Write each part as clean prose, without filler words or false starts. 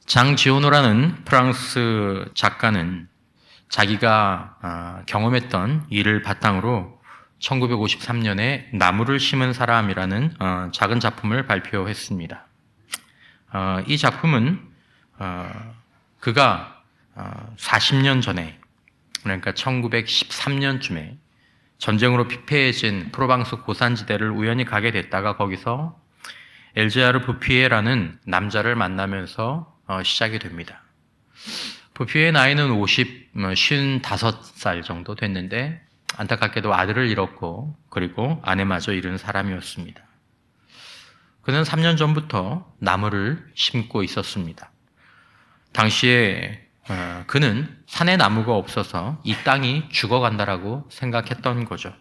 장 지오노라는 프랑스 작가는 자기가 경험했던 일을 바탕으로 1953년에 나무를 심은 사람이라는 작은 작품을 발표했습니다. 이 작품은 그가 40년 전에, 그러니까 1913년쯤에 전쟁으로 피폐해진 프로방스 고산지대를 우연히 가게 됐다가 거기서 엘제아르 부피에라는 남자를 만나면서 시작이 됩니다. 부피의 나이는 55살 정도 됐는데 안타깝게도 아들을 잃었고 그리고 아내마저 잃은 사람이었습니다. 그는 3년 전부터 나무를 심고 있었습니다. 당시에 그는 산에 나무가 없어서 이 땅이 죽어간다라고 생각했던 거죠.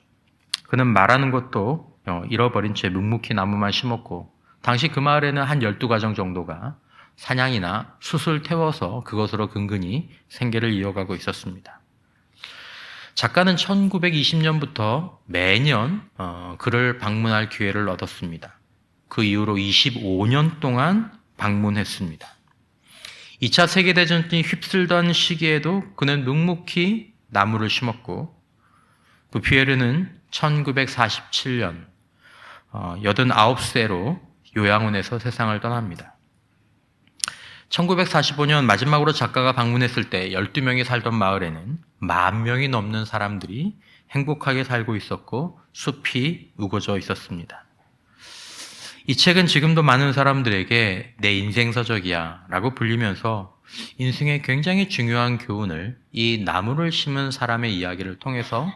그는 말하는 것도 잃어버린 채 묵묵히 나무만 심었고 당시 그 마을에는 한 12가정 정도가 사냥이나 숯을 태워서 그것으로 근근히 생계를 이어가고 있었습니다. 작가는 1920년부터 매년 그를 방문할 기회를 얻었습니다. 그 이후로 25년 동안 방문했습니다. 2차 세계대전이 휩쓸던 시기에도 그는 묵묵히 나무를 심었고 부피에르는 1947년 89세로 요양원에서 세상을 떠납니다. 1945년 마지막으로 작가가 방문했을 때 12명이 살던 마을에는 10,000명이 넘는 사람들이 행복하게 살고 있었고 숲이 우거져 있었습니다. 이 책은 지금도 많은 사람들에게 내 인생서적이야 라고 불리면서 인생의 굉장히 중요한 교훈을 이 나무를 심은 사람의 이야기를 통해서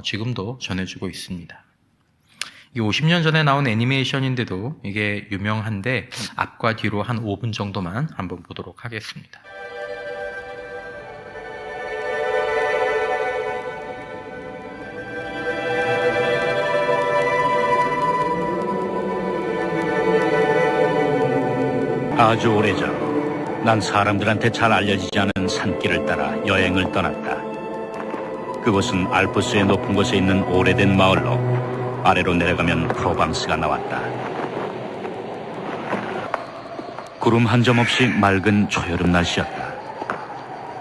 지금도 전해주고 있습니다. 이 50년 전에 나온 애니메이션인데도 이게 유명한데 앞과 뒤로 한 5분 정도만 한번 보도록 하겠습니다. 아주 오래전 난 사람들한테 잘 알려지지 않은 산길을 따라 여행을 떠났다. 그곳은 알프스의 높은 곳에 있는 오래된 마을로 아래로 내려가면 프로방스가 나왔다. 구름 한 점 없이 맑은 초여름 날씨였다.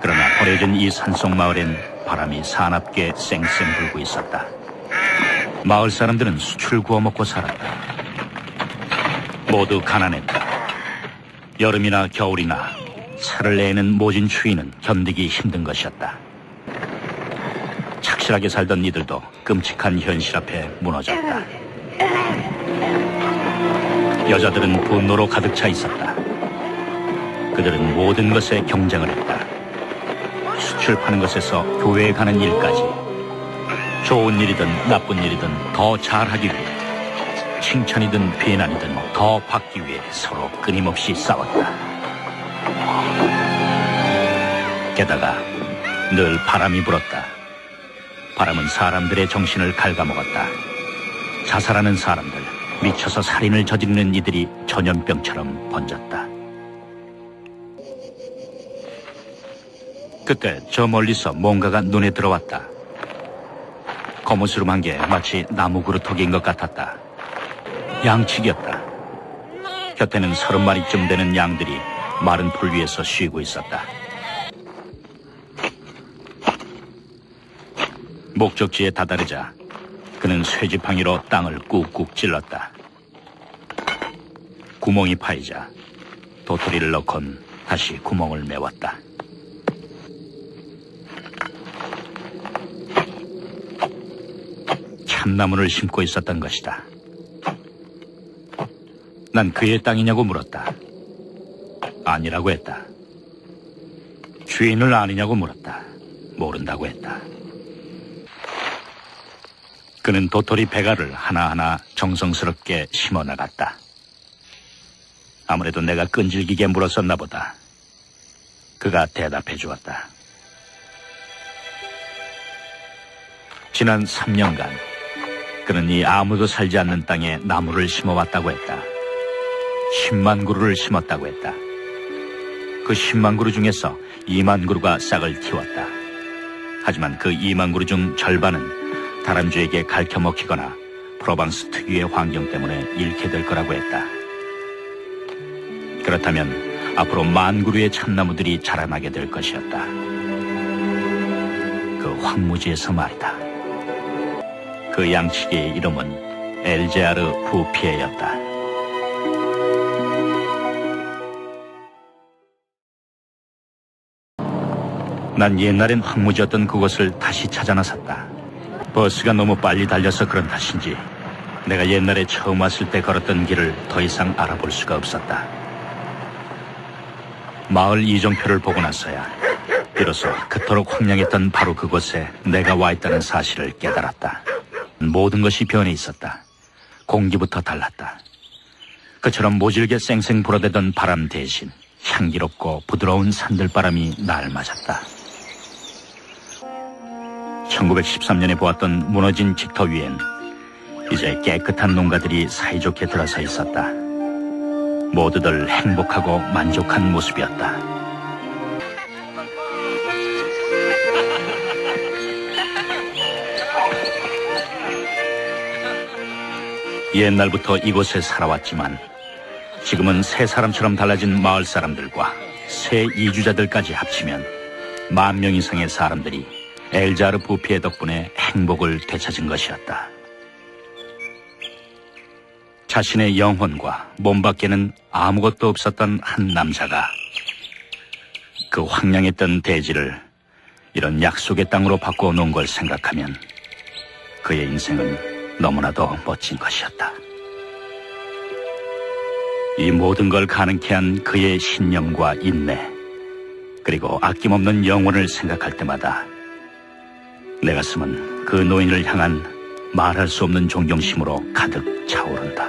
그러나 버려진 이 산속 마을엔 바람이 사납게 쌩쌩 불고 있었다. 마을 사람들은 수출 구워 먹고 살았다. 모두 가난했다. 여름이나 겨울이나 살을 내는 모진 추위는 견디기 힘든 것이었다. 착실하게 살던 이들도 끔찍한 현실 앞에 무너졌다. 여자들은 분노로 가득 차 있었다. 그들은 모든 것에 경쟁을 했다. 수출 파는 것에서 교회에 가는 일까지 좋은 일이든 나쁜 일이든 더 잘하기 위해 칭찬이든 비난이든 더 받기 위해 서로 끊임없이 싸웠다. 게다가 늘 바람이 불었다. 바람은 사람들의 정신을 갉아먹었다. 자살하는 사람들, 미쳐서 살인을 저지르는 이들이 전염병처럼 번졌다. 그때 저 멀리서 뭔가가 눈에 들어왔다. 거무스름한 게 마치 나무 그루터기인 것 같았다. 양치기였다. 곁에는 30마리쯤 되는 양들이 마른 풀 위에서 쉬고 있었다. 목적지에 다다르자 그는 쇠지팡이로 땅을 꾹꾹 찔렀다. 구멍이 파이자 도토리를 넣곤 다시 구멍을 메웠다. 참나무를 심고 있었던 것이다. 난 그의 땅이냐고 물었다. 아니라고 했다. 주인을 아느냐고 물었다. 모른다고 했다. 그는 도토리 배가를 하나하나 정성스럽게 심어나갔다. 아무래도 내가 끈질기게 물었었나 보다. 그가 대답해 주었다. 지난 3년간 그는 이 아무도 살지 않는 땅에 나무를 심어왔다고 했다. 10만 그루를 심었다고 했다. 그 10만 그루 중에서 2만 그루가 싹을 틔웠다. 하지만 그 2만 그루 중 절반은 다람쥐에게 갉혀먹히거나 프로방스 특유의 환경 때문에 잃게 될 거라고 했다. 그렇다면 앞으로 만 그루의 참나무들이 자라나게 될 것이었다. 그 황무지에서 말이다. 그 양식의 이름은 엘제아르 부피에였다. 난 옛날엔 황무지였던 그곳을 다시 찾아 나섰다. 버스가 너무 빨리 달려서 그런 탓인지 내가 옛날에 처음 왔을 때 걸었던 길을 더 이상 알아볼 수가 없었다. 마을 이정표를 보고 나서야 비로소 그토록 황량했던 바로 그곳에 내가 와 있다는 사실을 깨달았다. 모든 것이 변해 있었다. 공기부터 달랐다. 그처럼 모질게 쌩쌩 불어대던 바람 대신 향기롭고 부드러운 산들바람이 날 맞았다. 1913년에 보았던 무너진 직터 위엔 이제 깨끗한 농가들이 사이좋게 들어서 있었다. 모두들 행복하고 만족한 모습이었다. 옛날부터 이곳에 살아왔지만 지금은 새 사람처럼 달라진 마을 사람들과 새 이주자들까지 합치면 10,000명 이상의 사람들이 엘자르 부피의 덕분에 행복을 되찾은 것이었다. 자신의 영혼과 몸 밖에는 아무것도 없었던 한 남자가 그 황량했던 대지를 이런 약속의 땅으로 바꾸어 놓은 걸 생각하면 그의 인생은 너무나도 멋진 것이었다. 이 모든 걸 가능케 한 그의 신념과 인내, 그리고 아낌없는 영혼을 생각할 때마다 내 가슴은 그 노인을 향한 말할 수 없는 존경심으로 가득 차오른다.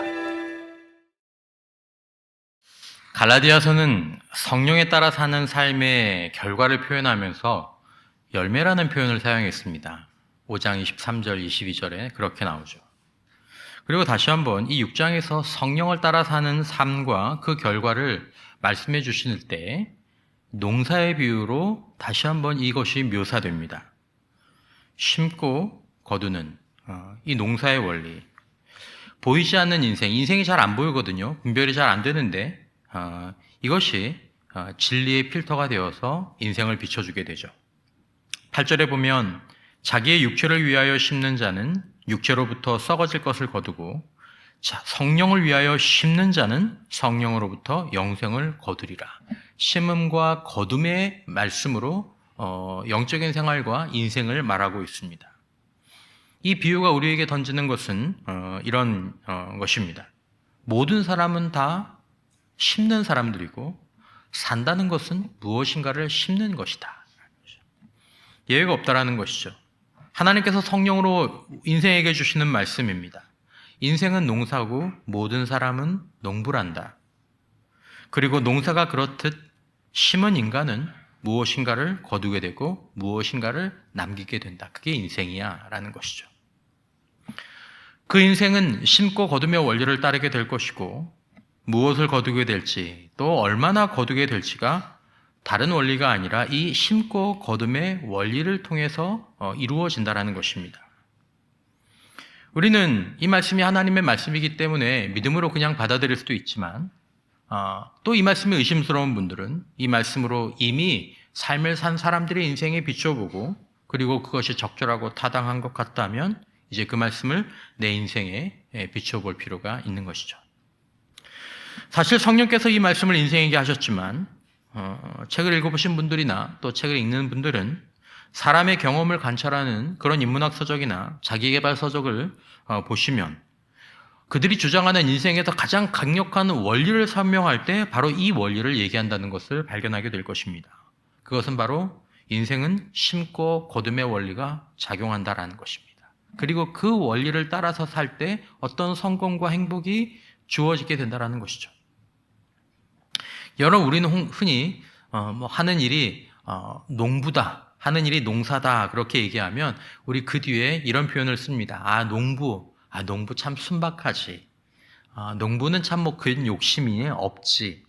갈라디아서는 성령에 따라 사는 삶의 결과를 표현하면서 열매라는 표현을 사용했습니다. 5장 23절, 22절에 그렇게 나오죠. 그리고 다시 한번 이 6장에서 성령을 따라 사는 삶과 그 결과를 말씀해 주실 때 농사의 비유로 다시 한번 이것이 묘사됩니다. 심고 거두는 이 농사의 원리. 보이지 않는 인생이 잘 안 보이거든요. 분별이 잘 안 되는데 이것이 진리의 필터가 되어서 인생을 비춰주게 되죠. 8절에 보면 자기의 육체를 위하여 심는 자는 육체로부터 썩어질 것을 거두고 성령을 위하여 심는 자는 성령으로부터 영생을 거두리라. 심음과 거둠의 말씀으로 영적인 생활과 인생을 말하고 있습니다. 이 비유가 우리에게 던지는 것은 이런 것입니다. 모든 사람은 다 심는 사람들이고 산다는 것은 무엇인가를 심는 것이다. 예외가 없다라는 것이죠. 하나님께서 성령으로 인생에게 주시는 말씀입니다. 인생은 농사고 모든 사람은 농부란다. 그리고 농사가 그렇듯 심은 인간은 무엇인가를 거두게 되고 무엇인가를 남기게 된다. 그게 인생이야 라는 것이죠. 그 인생은 심고 거둠의 원리를 따르게 될 것이고 무엇을 거두게 될지 또 얼마나 거두게 될지가 다른 원리가 아니라 이 심고 거둠의 원리를 통해서 이루어진다는 것입니다. 우리는 이 말씀이 하나님의 말씀이기 때문에 믿음으로 그냥 받아들일 수도 있지만 또 이 말씀이 의심스러운 분들은 이 말씀으로 이미 삶을 산 사람들의 인생에 비춰보고 그리고 그것이 적절하고 타당한 것 같다면 이제 그 말씀을 내 인생에 비춰볼 필요가 있는 것이죠. 사실 성령께서 이 말씀을 인생에게 하셨지만 책을 읽어보신 분들이나 또 책을 읽는 분들은 사람의 경험을 관찰하는 그런 인문학 서적이나 자기개발 서적을 보시면 그들이 주장하는 인생에서 가장 강력한 원리를 설명할 때 바로 이 원리를 얘기한다는 것을 발견하게 될 것입니다. 그것은 바로 인생은 심고 거둠의 원리가 작용한다라는 것입니다. 그리고 그 원리를 따라서 살 때 어떤 성공과 행복이 주어지게 된다라는 것이죠. 여러분, 우리는 흔히 하는 일이 농부다, 하는 일이 농사다 그렇게 얘기하면 우리 그 뒤에 이런 표현을 씁니다. 농부 참 순박하지. 농부는 참 그 욕심이 없지.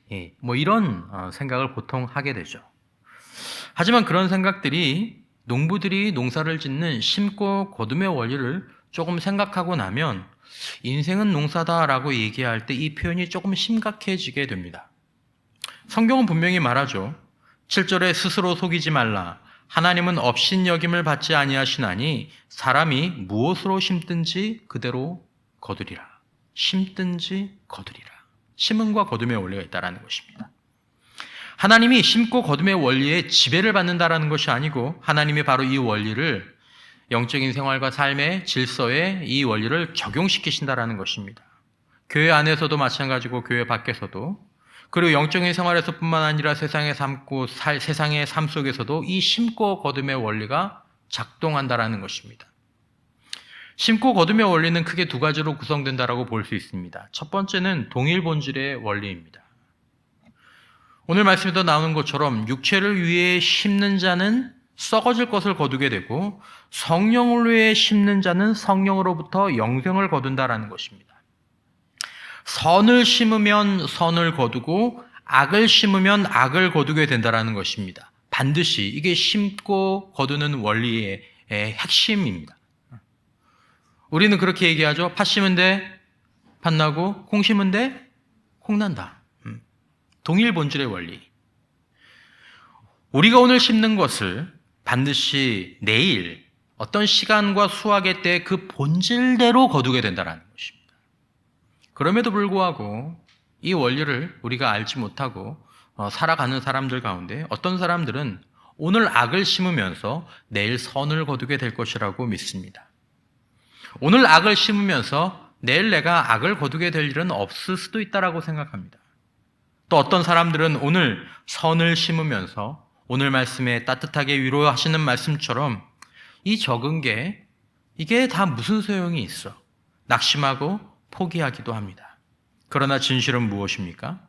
이런 생각을 보통 하게 되죠. 하지만 그런 생각들이 농부들이 농사를 짓는 심고 거둠의 원리를 조금 생각하고 나면 인생은 농사다라고 얘기할 때 이 표현이 조금 심각해지게 됩니다. 성경은 분명히 말하죠. 7절에 스스로 속이지 말라. 하나님은 업신여김을 받지 아니하시나니 사람이 무엇으로 심든지 그대로 거두리라. 심든지 거두리라. 심음과 거둠의 원리가 있다는 것입니다. 하나님이 심고 거둠의 원리에 지배를 받는다라는 것이 아니고 하나님이 바로 이 원리를 영적인 생활과 삶의 질서에 이 원리를 적용시키신다라는 것입니다. 교회 안에서도 마찬가지고 교회 밖에서도, 그리고 영적인 생활에서뿐만 아니라 세상의 삶 속에서도 이 심고 거둠의 원리가 작동한다라는 것입니다. 심고 거둠의 원리는 크게 두 가지로 구성된다라고 볼 수 있습니다. 첫 번째는 동일 본질의 원리입니다. 오늘 말씀에도 나오는 것처럼 육체를 위해 심는 자는 썩어질 것을 거두게 되고 성령을 위해 심는 자는 성령으로부터 영생을 거둔다라는 것입니다. 선을 심으면 선을 거두고 악을 심으면 악을 거두게 된다라는 것입니다. 반드시 이게 심고 거두는 원리의 핵심입니다. 우리는 그렇게 얘기하죠. 팥 심은 데 팥 나고 콩 심은 데 콩 난다. 동일 본질의 원리. 우리가 오늘 심는 것을 반드시 내일 어떤 시간과 수확의 때 그 본질대로 거두게 된다는 것입니다. 그럼에도 불구하고 이 원리를 우리가 알지 못하고 살아가는 사람들 가운데 어떤 사람들은 오늘 악을 심으면서 내일 선을 거두게 될 것이라고 믿습니다. 오늘 악을 심으면서 내일 내가 악을 거두게 될 일은 없을 수도 있다라고 생각합니다. 또 어떤 사람들은 오늘 선을 심으면서 오늘 말씀에 따뜻하게 위로하시는 말씀처럼 이 적은 게 이게 다 무슨 소용이 있어? 낙심하고 포기하기도 합니다. 그러나 진실은 무엇입니까?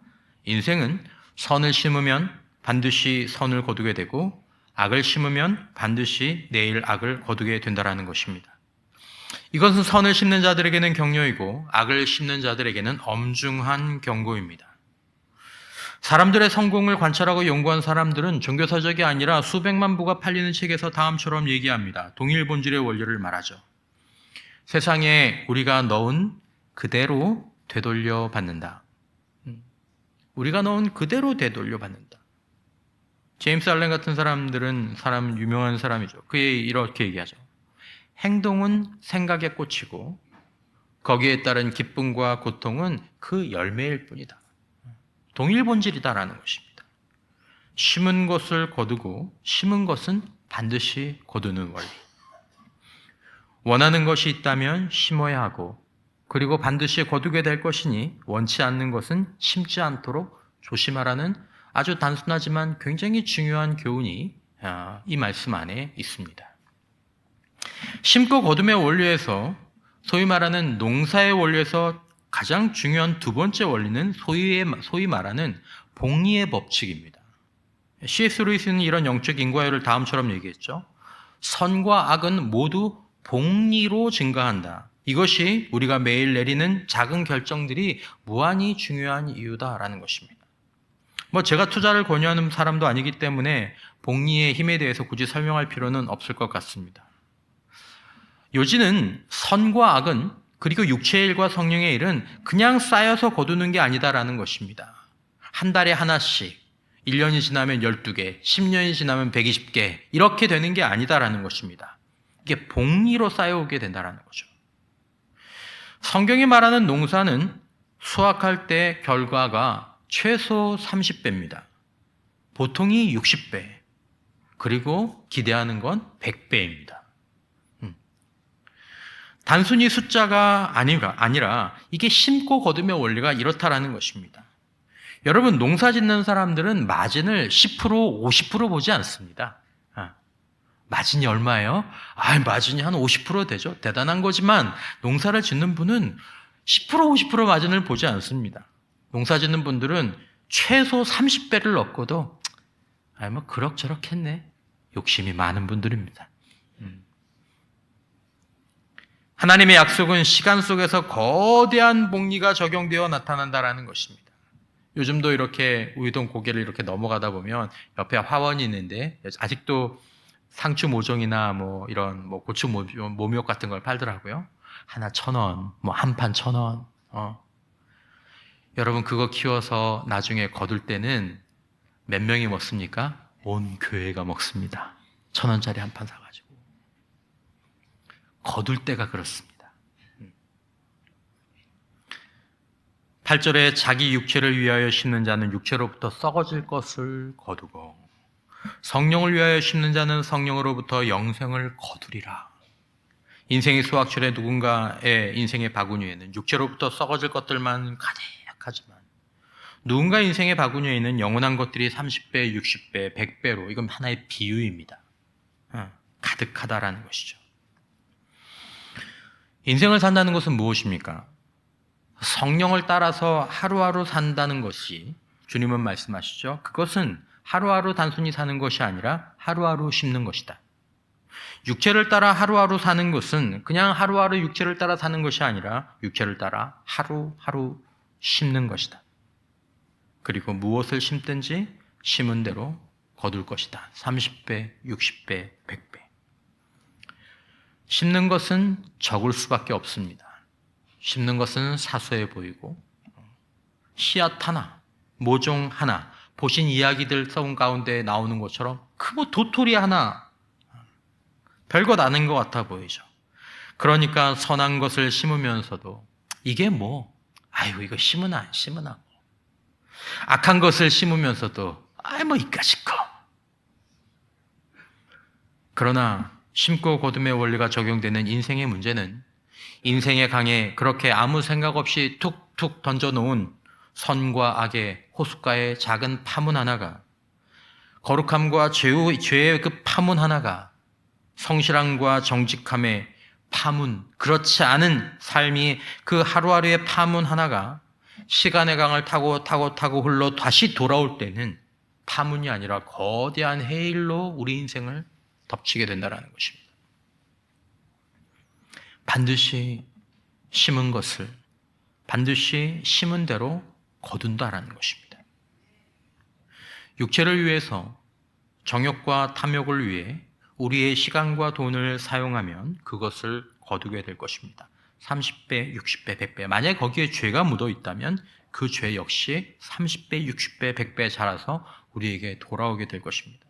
인생은 선을 심으면 반드시 선을 거두게 되고 악을 심으면 반드시 내일 악을 거두게 된다는 것입니다. 이것은 선을 심는 자들에게는 격려이고 악을 심는 자들에게는 엄중한 경고입니다. 사람들의 성공을 관찰하고 연구한 사람들은 종교서적이 아니라 수백만 부가 팔리는 책에서 다음처럼 얘기합니다. 동일 본질의 원리를 말하죠. 세상에 우리가 넣은 그대로 되돌려 받는다. 우리가 넣은 그대로 되돌려 받는다. 제임스 알렌 같은 사람들은 유명한 사람이죠. 그에 이렇게 얘기하죠. 행동은 생각에 꽂히고 거기에 따른 기쁨과 고통은 그 열매일 뿐이다. 동일 본질이다라는 것입니다. 심은 것을 거두고 심은 것은 반드시 거두는 원리. 원하는 것이 있다면 심어야 하고 그리고 반드시 거두게 될 것이니 원치 않는 것은 심지 않도록 조심하라는 아주 단순하지만 굉장히 중요한 교훈이 이 말씀 안에 있습니다. 심고 거둠의 원리에서 소위 말하는 농사의 원리에서 가장 중요한 두 번째 원리는 소위 말하는 복리의 법칙입니다. C.S. 루이스는 이런 영적 인과율을 다음처럼 얘기했죠. 선과 악은 모두 복리로 증가한다. 이것이 우리가 매일 내리는 작은 결정들이 무한히 중요한 이유다라는 것입니다. 제가 투자를 권유하는 사람도 아니기 때문에 복리의 힘에 대해서 굳이 설명할 필요는 없을 것 같습니다. 요지는 선과 악은 그리고 육체의 일과 성령의 일은 그냥 쌓여서 거두는 게 아니다라는 것입니다. 한 달에 하나씩, 1년이 지나면 12개, 10년이 지나면 120개 이렇게 되는 게 아니다라는 것입니다. 이게 복리로 쌓여오게 된다는 거죠. 성경이 말하는 농사는 수확할 때 결과가 최소 30배입니다. 보통이 60배, 그리고 기대하는 건 100배입니다. 단순히 숫자가 아니라 이게 심고 거둠의 원리가 이렇다라는 것입니다. 여러분, 농사 짓는 사람들은 마진을 10%, 50% 보지 않습니다. 마진이 얼마예요? 마진이 한 50% 되죠. 대단한 거지만 농사를 짓는 분은 10%, 50% 마진을 보지 않습니다. 농사 짓는 분들은 최소 30배를 넣고도 그럭저럭 했네. 욕심이 많은 분들입니다. 하나님의 약속은 시간 속에서 거대한 복리가 적용되어 나타난다라는 것입니다. 요즘도 이렇게 우이동 고개를 이렇게 넘어가다 보면 옆에 화원이 있는데 아직도 상추 모종이나 이런 고추 모미옥 같은 걸 팔더라고요. 하나 1,000원, 한 판 1,000원. 여러분 그거 키워서 나중에 거둘 때는 몇 명이 먹습니까? 온 교회가 먹습니다. 1,000원짜리 한 판 사가지고. 거둘 때가 그렇습니다. 8절에 자기 육체를 위하여 심는 자는 육체로부터 썩어질 것을 거두고 성령을 위하여 심는 자는 성령으로부터 영생을 거두리라. 인생의 수확철에 누군가의 인생의 바구니에는 육체로부터 썩어질 것들만 가득하지만 누군가 인생의 바구니에는 영원한 것들이 30배, 60배, 100배로 이건 하나의 비유입니다. 가득하다라는 것이죠. 인생을 산다는 것은 무엇입니까? 성령을 따라서 하루하루 산다는 것이 주님은 말씀하시죠. 그것은 하루하루 단순히 사는 것이 아니라 하루하루 심는 것이다. 육체를 따라 하루하루 사는 것은 그냥 하루하루 육체를 따라 사는 것이 아니라 육체를 따라 하루하루 심는 것이다. 그리고 무엇을 심든지 심은 대로 거둘 것이다. 30배, 60배, 100배. 심는 것은 적을 수밖에 없습니다. 심는 것은 사소해 보이고 씨앗 하나, 모종 하나, 보신 이야기들 썩은 가운데 나오는 것처럼 그 도토리 하나 별것 아닌 것 같아 보이죠. 그러니까 선한 것을 심으면서도 이게 아이고 이거 심으나 안 심으나 악한 것을 심으면서도 이까짓 거. 그러나 심고 거둠의 원리가 적용되는 인생의 문제는 인생의 강에 그렇게 아무 생각 없이 툭툭 던져놓은 선과 악의 호숫가의 작은 파문 하나가 거룩함과 죄의 그 파문 하나가 성실함과 정직함의 파문, 그렇지 않은 삶이 그 하루하루의 파문 하나가 시간의 강을 타고 흘러 다시 돌아올 때는 파문이 아니라 거대한 해일로 우리 인생을 덮치게 된다는 것입니다. 반드시 심은 것을 반드시 심은 대로 거둔다라는 것입니다. 육체를 위해서 정욕과 탐욕을 위해 우리의 시간과 돈을 사용하면 그것을 거두게 될 것입니다. 30배, 60배, 100배. 만약에 거기에 죄가 묻어 있다면 그 죄 역시 30배, 60배, 100배 자라서 우리에게 돌아오게 될 것입니다.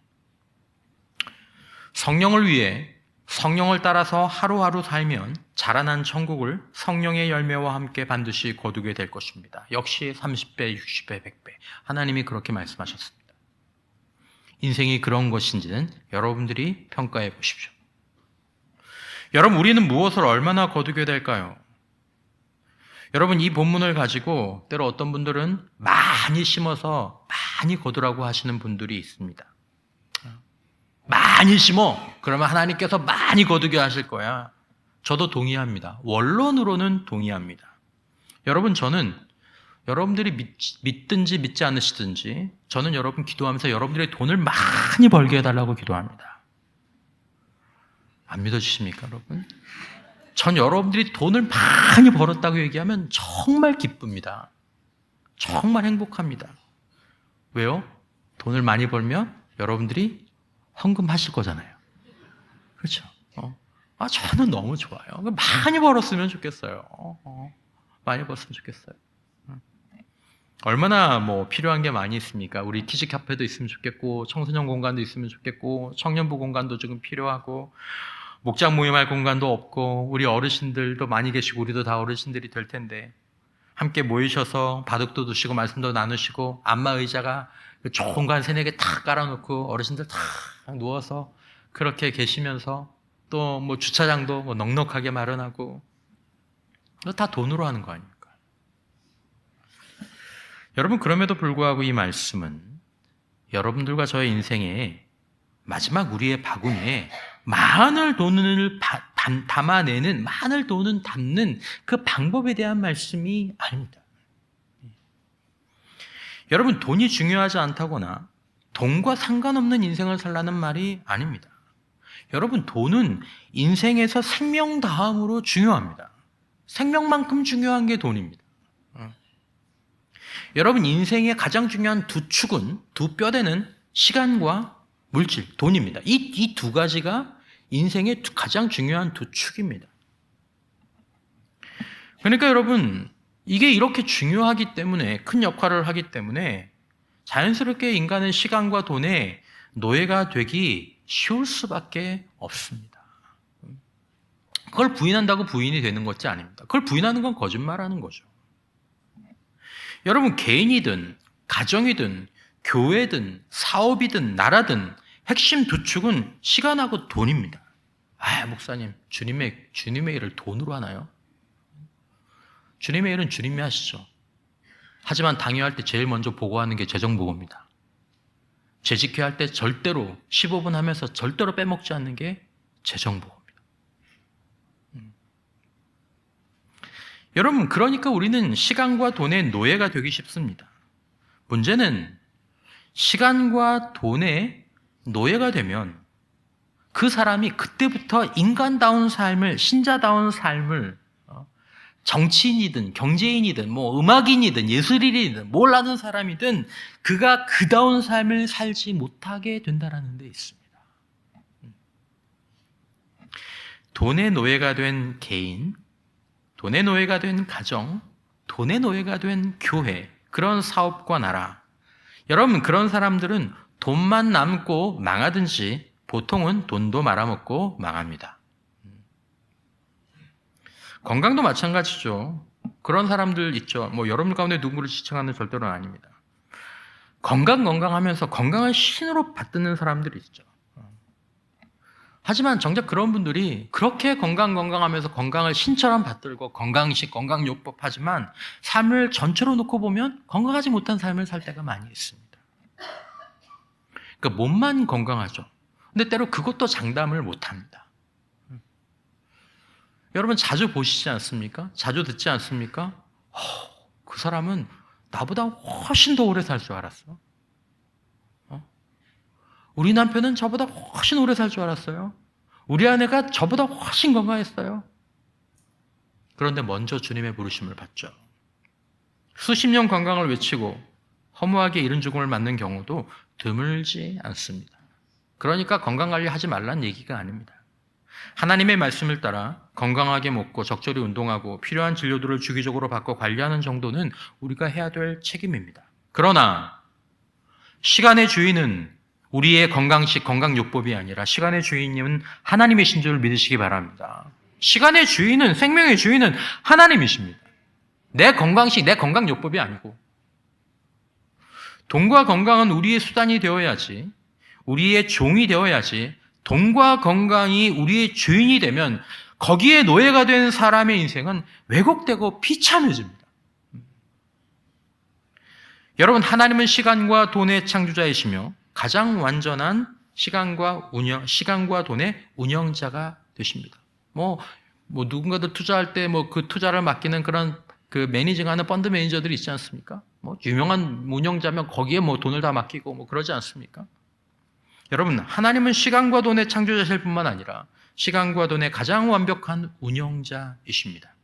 성령을 위해 성령을 따라서 하루하루 살면 자라난 천국을 성령의 열매와 함께 반드시 거두게 될 것입니다. 역시 30배, 60배, 100배. 하나님이 그렇게 말씀하셨습니다. 인생이 그런 것인지는 여러분들이 평가해 보십시오. 여러분, 우리는 무엇을 얼마나 거두게 될까요? 여러분, 이 본문을 가지고 때로 어떤 분들은 많이 심어서 많이 거두라고 하시는 분들이 있습니다. 많이 심어. 그러면 하나님께서 많이 거두게 하실 거야. 저도 동의합니다. 원론으로는 동의합니다. 여러분, 저는 여러분들이 믿든지 믿지 않으시든지 저는 여러분 기도하면서 여러분들의 돈을 많이 벌게 해달라고 기도합니다. 안 믿어주십니까, 여러분? 전 여러분들이 돈을 많이 벌었다고 얘기하면 정말 기쁩니다. 정말 행복합니다. 왜요? 돈을 많이 벌면 여러분들이 헌금하실 거잖아요. 그렇죠? 저는 너무 좋아요. 많이 벌었으면 좋겠어요. 많이 벌었으면 좋겠어요. 얼마나 필요한 게 많이 있습니까? 우리 키즈 카페도 있으면 좋겠고, 청소년 공간도 있으면 좋겠고, 청년부 공간도 조금 필요하고, 목장 모임할 공간도 없고, 우리 어르신들도 많이 계시고, 우리도 다 어르신들이 될 텐데, 함께 모이셔서 바둑도 두시고, 말씀도 나누시고, 안마 의자가 좋은 공간 3-4개 탁 깔아놓고, 어르신들 탁 누워서 그렇게 계시면서, 또 주차장도 넉넉하게 마련하고, 다 돈으로 하는 거 아닙니까? 여러분, 그럼에도 불구하고 이 말씀은 여러분들과 저의 인생에 마지막 우리의 바구니에 많은 돈을 담아내는, 많은 돈을 담는 그 방법에 대한 말씀이 아닙니다. 여러분, 돈이 중요하지 않다거나 돈과 상관없는 인생을 살라는 말이 아닙니다. 여러분, 돈은 인생에서 생명 다음으로 중요합니다. 생명만큼 중요한 게 돈입니다. 여러분, 인생의 가장 중요한 두 축은, 두 뼈대는 시간과 물질, 돈입니다. 이 두 가지가 인생의 가장 중요한 두 축입니다. 그러니까 여러분, 이게 이렇게 중요하기 때문에, 큰 역할을 하기 때문에 자연스럽게 인간은 시간과 돈의 노예가 되기 쉬울 수밖에 없습니다. 그걸 부인한다고 부인이 되는 것이 아닙니다. 그걸 부인하는 건 거짓말하는 거죠. 여러분, 개인이든 가정이든 교회든 사업이든 나라든 핵심 두 축은 시간하고 돈입니다. 목사님, 주님의 일을 돈으로 하나요? 주님의 일은 주님이 하시죠. 하지만 당회할 때 제일 먼저 보고하는 게 재정보고입니다. 재직회 할 때 절대로 15분 하면서 절대로 빼먹지 않는 게 재정보고입니다. 여러분, 그러니까 우리는 시간과 돈의 노예가 되기 쉽습니다. 문제는 시간과 돈의 노예가 되면 그 사람이 그때부터 인간다운 삶을, 신자다운 삶을, 정치인이든 경제인이든 음악인이든 예술인이든 뭘 하는 사람이든 그가 그다운 삶을 살지 못하게 된다는 데 있습니다. 돈의 노예가 된 개인, 돈의 노예가 된 가정, 돈의 노예가 된 교회, 그런 사업과 나라. 여러분, 그런 사람들은 돈만 남고 망하든지 보통은 돈도 말아먹고 망합니다. 건강도 마찬가지죠. 그런 사람들 있죠. 여러분 가운데 누구를 지칭하는 절대로 아닙니다. 건강하면서 건강을 신으로 받드는 사람들이 있죠. 하지만 정작 그런 분들이 그렇게 건강하면서 건강을 신처럼 받들고 건강식, 건강요법 하지만 삶을 전체로 놓고 보면 건강하지 못한 삶을 살 때가 많이 있습니다. 그러니까 몸만 건강하죠. 근데 때로 그것도 장담을 못합니다. 여러분 자주 보시지 않습니까? 자주 듣지 않습니까? 그 사람은 나보다 훨씬 더 오래 살 줄 알았어. 우리 남편은 저보다 훨씬 오래 살 줄 알았어요. 우리 아내가 저보다 훨씬 건강했어요. 그런데 먼저 주님의 부르심을 받죠. 수십 년 건강을 외치고 허무하게 이른 죽음을 맞는 경우도 드물지 않습니다. 그러니까 건강관리 하지 말란 얘기가 아닙니다. 하나님의 말씀을 따라 건강하게 먹고 적절히 운동하고 필요한 진료들을 주기적으로 받고 관리하는 정도는 우리가 해야 될 책임입니다. 그러나 시간의 주인은 우리의 건강식, 건강요법이 아니라 시간의 주인님은 하나님이신 줄 믿으시기 바랍니다. 시간의 주인은, 생명의 주인은 하나님이십니다. 내 건강식, 내 건강요법이 아니고. 돈과 건강은 우리의 수단이 되어야지, 우리의 종이 되어야지, 돈과 건강이 우리의 주인이 되면 거기에 노예가 된 사람의 인생은 왜곡되고 비참해집니다. 여러분, 하나님은 시간과 돈의 창조자이시며 가장 완전한 시간과 돈의 운영자가 되십니다. 누군가들 투자할 때 그 투자를 맡기는 그런 그 매니징하는 펀드 매니저들이 있지 않습니까? 유명한 운영자면 거기에 돈을 다 맡기고 그러지 않습니까? 여러분, 하나님은 시간과 돈의 창조자실 뿐만 아니라 시간과 돈의 가장 완벽한 운영자이십니다.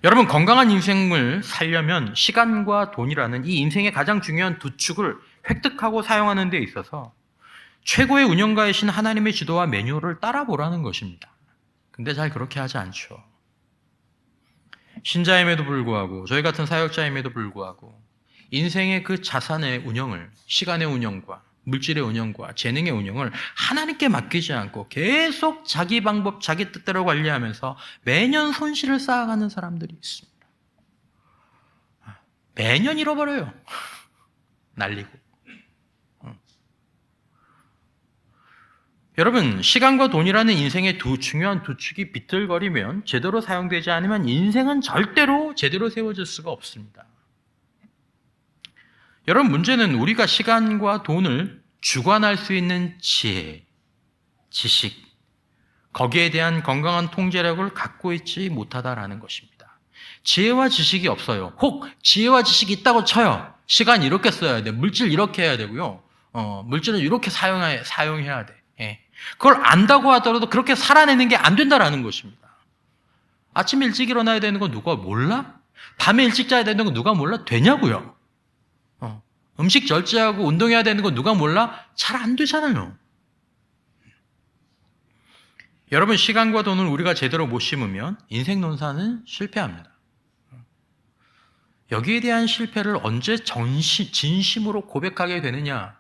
여러분, 건강한 인생을 살려면 시간과 돈이라는 이 인생의 가장 중요한 두 축을 획득하고 사용하는 데 있어서 최고의 운영가이신 하나님의 지도와 매뉴얼을 따라보라는 것입니다. 근데 잘 그렇게 하지 않죠. 신자임에도 불구하고, 저희 같은 사역자임에도 불구하고 인생의 그 자산의 운영을, 시간의 운영과 물질의 운영과 재능의 운영을 하나님께 맡기지 않고 계속 자기 방법, 자기 뜻대로 관리하면서 매년 손실을 쌓아가는 사람들이 있습니다. 매년 잃어버려요. 날리고. 여러분, 시간과 돈이라는 인생의 중요한 두 축이 비틀거리면, 제대로 사용되지 않으면 인생은 절대로 제대로 세워질 수가 없습니다. 여러분, 문제는 우리가 시간과 돈을 주관할 수 있는 지혜, 지식, 거기에 대한 건강한 통제력을 갖고 있지 못하다라는 것입니다. 지혜와 지식이 없어요. 혹 지혜와 지식이 있다고 쳐요. 시간 이렇게 써야 돼. 물질 이렇게 해야 되고요. 물질은 이렇게 사용해야 돼. 그걸 안다고 하더라도 그렇게 살아내는 게 안 된다라는 것입니다. 아침 일찍 일어나야 되는 건 누가 몰라? 밤에 일찍 자야 되는 건 누가 몰라? 되냐고요. 음식 절제하고 운동해야 되는 건 누가 몰라? 잘 안 되잖아요. 여러분, 시간과 돈을 우리가 제대로 못 심으면 인생 논사는 실패합니다. 여기에 대한 실패를 언제 진심으로 고백하게 되느냐?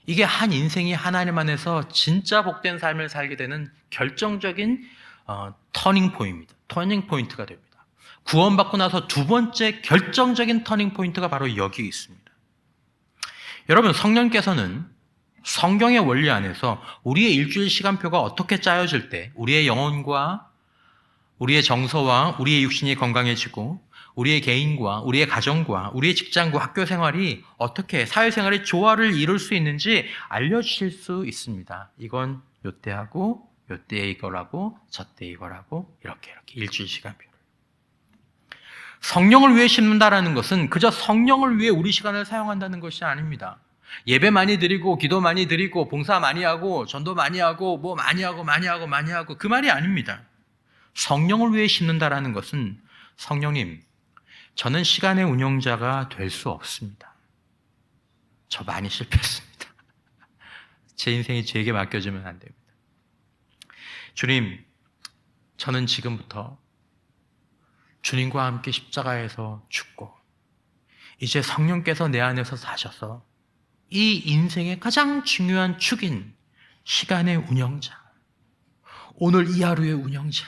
이게 한 인생이 하나님 안에서 진짜 복된 삶을 살게 되는 결정적인 터닝 포인트가 됩니다. 구원받고 나서 두 번째 결정적인 터닝 포인트가 바로 여기 있습니다. 여러분, 성령께서는 성경의 원리 안에서 우리의 일주일 시간표가 어떻게 짜여질 때 우리의 영혼과 우리의 정서와 우리의 육신이 건강해지고 우리의 개인과 우리의 가정과 우리의 직장과 학교 생활이 어떻게 사회생활의 조화를 이룰 수 있는지 알려주실 수 있습니다. 이건 요때 하고 요때 이거라고 저때 이거라고 이렇게 일주일 시간표를. 성령을 위해 심는다라는 것은 그저 성령을 위해 우리 시간을 사용한다는 것이 아닙니다. 예배 많이 드리고 기도 많이 드리고 봉사 많이 하고 전도 많이 하고 뭐 많이 하고 그 말이 아닙니다. 성령을 위해 심는다라는 것은 성령님, 저는 시간의 운영자가 될 수 없습니다. 저 많이 실패했습니다. 제 인생이 저에게 맡겨지면 안 됩니다. 주님, 저는 지금부터 주님과 함께 십자가에서 죽고 이제 성령께서 내 안에서 사셔서 이 인생의 가장 중요한 축인 시간의 운영자, 오늘 이 하루의 운영자,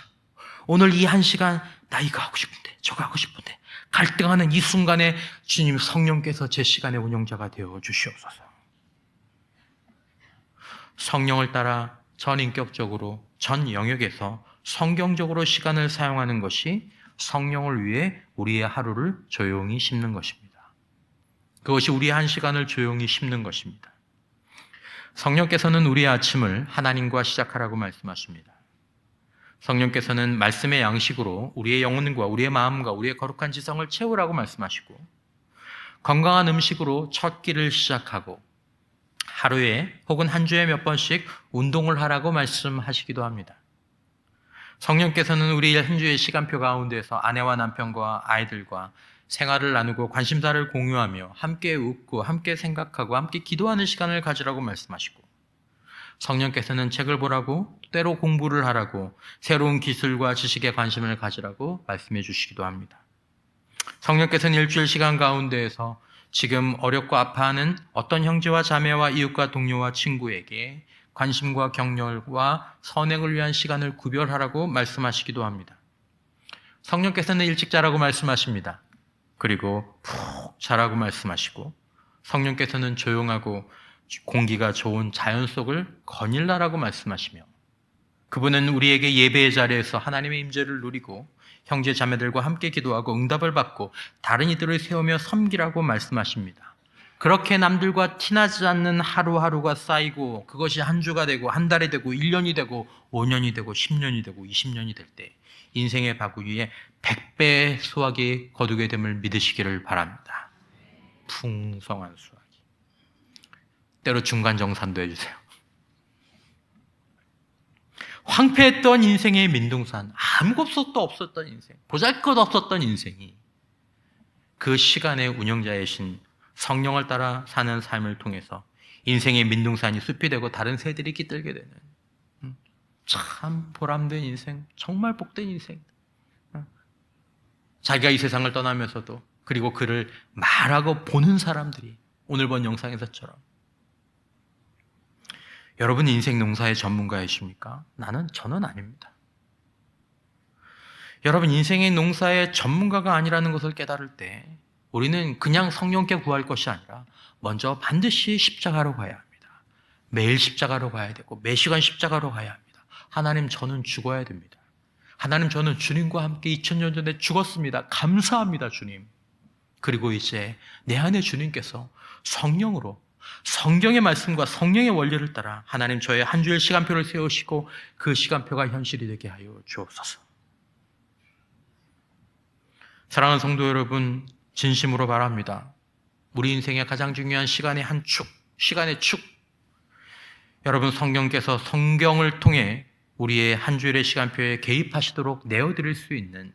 오늘 이 한 시간 나 이거 하고 싶은데 저거 하고 싶은데 갈등하는 이 순간에 주님 성령께서 제 시간의 운영자가 되어 주시옵소서. 성령을 따라 전인격적으로 전 영역에서 성경적으로 시간을 사용하는 것이 성령을 위해 우리의 하루를 조용히 심는 것입니다. 그것이 우리의 한 시간을 조용히 심는 것입니다. 성령께서는 우리의 아침을 하나님과 시작하라고 말씀하십니다. 성령께서는 말씀의 양식으로 우리의 영혼과 우리의 마음과 우리의 거룩한 지성을 채우라고 말씀하시고 건강한 음식으로 첫 끼를 시작하고 하루에 혹은 한 주에 몇 번씩 운동을 하라고 말씀하시기도 합니다. 성령께서는 우리의 한 주의 시간표 가운데서 아내와 남편과 아이들과 생활을 나누고 관심사를 공유하며 함께 웃고 함께 생각하고 함께 기도하는 시간을 가지라고 말씀하시고 성령께서는 책을 보라고 때로 공부를 하라고 새로운 기술과 지식에 관심을 가지라고 말씀해 주시기도 합니다. 성령께서는 일주일 시간 가운데에서 지금 어렵고 아파하는 어떤 형제와 자매와 이웃과 동료와 친구에게 관심과 격려와 선행을 위한 시간을 구별하라고 말씀하시기도 합니다. 성령께서는 일찍 자라고 말씀하십니다. 그리고 푹 자라고 말씀하시고 성령께서는 조용하고 공기가 좋은 자연 속을 거닐라라고 말씀하시며 그분은 우리에게 예배의 자리에서 하나님의 임재를 누리고 형제 자매들과 함께 기도하고 응답을 받고 다른 이들을 세우며 섬기라고 말씀하십니다. 그렇게 남들과 티나지 않는 하루하루가 쌓이고 그것이 한 주가 되고 한 달이 되고 1년이 되고 5년이 되고 10년이 되고 20년이 될 때 인생의 바구니에 100배의 수확이 거두게 됨을 믿으시기를 바랍니다. 풍성한 수확이. 때로 중간정산도 해주세요. 황폐했던 인생의 민둥산, 아무것도 없었던 인생, 보잘것없었던 인생이 그 시간의 운영자이신 성령을 따라 사는 삶을 통해서 인생의 민둥산이 숲이 되고 다른 새들이 깃들게 되는 참 보람된 인생, 정말 복된 인생. 자기가 이 세상을 떠나면서도 그리고 그를 말하고 보는 사람들이 오늘 본 영상에서처럼 여러분 인생 농사의 전문가이십니까? 저는 아닙니다. 여러분 인생의 농사의 전문가가 아니라는 것을 깨달을 때 우리는 그냥 성령께 구할 것이 아니라 먼저 반드시 십자가로 가야 합니다. 매일 십자가로 가야 되고 매 시간 십자가로 가야 합니다. 하나님 저는 죽어야 됩니다. 하나님 저는 주님과 함께 2000년 전에 죽었습니다. 감사합니다 주님. 그리고 이제 내 안에 주님께서 성령으로 성경의 말씀과 성령의 원리를 따라 하나님 저의 한 주일 시간표를 세우시고 그 시간표가 현실이 되게 하여 주옵소서. 사랑하는 성도 여러분, 진심으로 바랍니다. 우리 인생의 가장 중요한 시간의 한 축, 시간의 축. 여러분 성령께서 성경을 통해 우리의 한 주일의 시간표에 개입하시도록 내어드릴 수 있는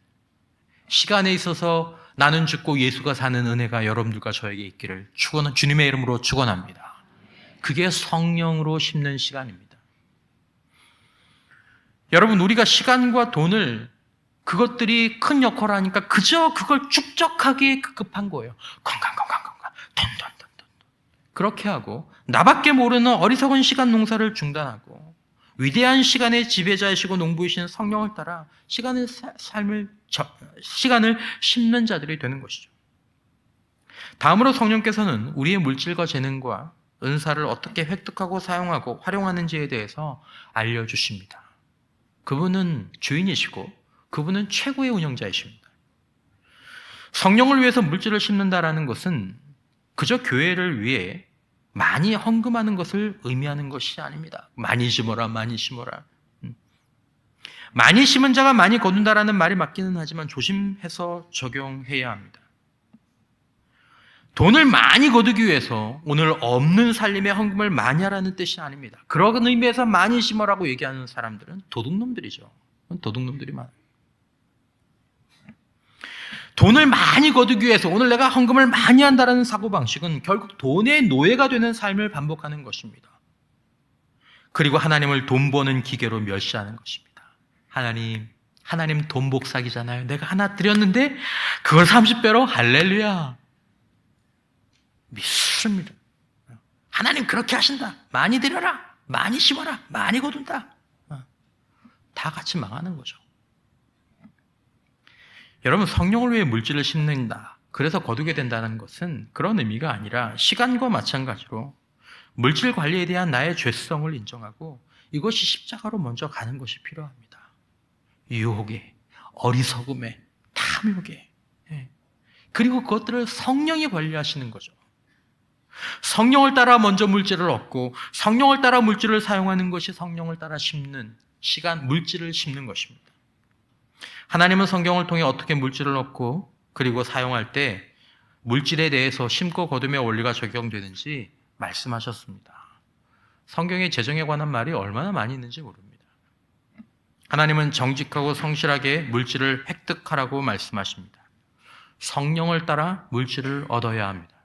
시간에 있어서 나는 죽고 예수가 사는 은혜가 여러분들과 저에게 있기를 주님의 이름으로 축원합니다. 그게 성령으로 심는 시간입니다. 여러분 우리가 시간과 돈을 그것들이 큰 역할을 하니까 그저 그걸 축적하기에 급급한 거예요. 건강, 돈. 그렇게 하고 나밖에 모르는 어리석은 시간 농사를 중단하고 위대한 시간의 지배자이시고 농부이신 성령을 따라 시간을 심는 자들이 되는 것이죠. 다음으로 성령께서는 우리의 물질과 재능과 은사를 어떻게 획득하고 사용하고 활용하는지에 대해서 알려주십니다. 그분은 주인이시고 그분은 최고의 운영자이십니다. 성령을 위해서 물질을 심는다라는 것은 그저 교회를 위해 많이 헌금하는 것을 의미하는 것이 아닙니다. 많이 심어라. 많이 심은 자가 많이 거둔다라는 말이 맞기는 하지만 조심해서 적용해야 합니다. 돈을 많이 거두기 위해서 오늘 없는 살림에 헌금을 많이 하라는 뜻이 아닙니다. 그런 의미에서 많이 심어라고 얘기하는 사람들은 도둑놈들이죠. 도둑놈들이 많아요. 돈을 많이 거두기 위해서 오늘 내가 헌금을 많이 한다는 사고방식은 결국 돈의 노예가 되는 삶을 반복하는 것입니다. 그리고 하나님을 돈 버는 기계로 멸시하는 것입니다. 하나님 돈 복사기잖아요. 내가 하나 드렸는데 그걸 30배로 할렐루야. 믿습니다. 하나님 그렇게 하신다. 많이 드려라. 많이 심어라. 많이 거둔다. 다 같이 망하는 거죠. 여러분, 성령을 위해 물질을 심는다. 그래서 거두게 된다는 것은 그런 의미가 아니라 시간과 마찬가지로 물질 관리에 대한 나의 죄성을 인정하고 이것이 십자가로 먼저 가는 것이 필요합니다. 유혹에, 어리석음에, 탐욕에. 그리고 그것들을 성령이 관리하시는 거죠. 성령을 따라 먼저 물질을 얻고 성령을 따라 물질을 사용하는 것이 성령을 따라 심는 물질을 심는 것입니다. 하나님은 성경을 통해 어떻게 물질을 얻고 그리고 사용할 때 물질에 대해서 심고 거둠의 원리가 적용되는지 말씀하셨습니다. 성경에 재정에 관한 말이 얼마나 많이 있는지 모릅니다. 하나님은 정직하고 성실하게 물질을 획득하라고 말씀하십니다. 성령을 따라 물질을 얻어야 합니다.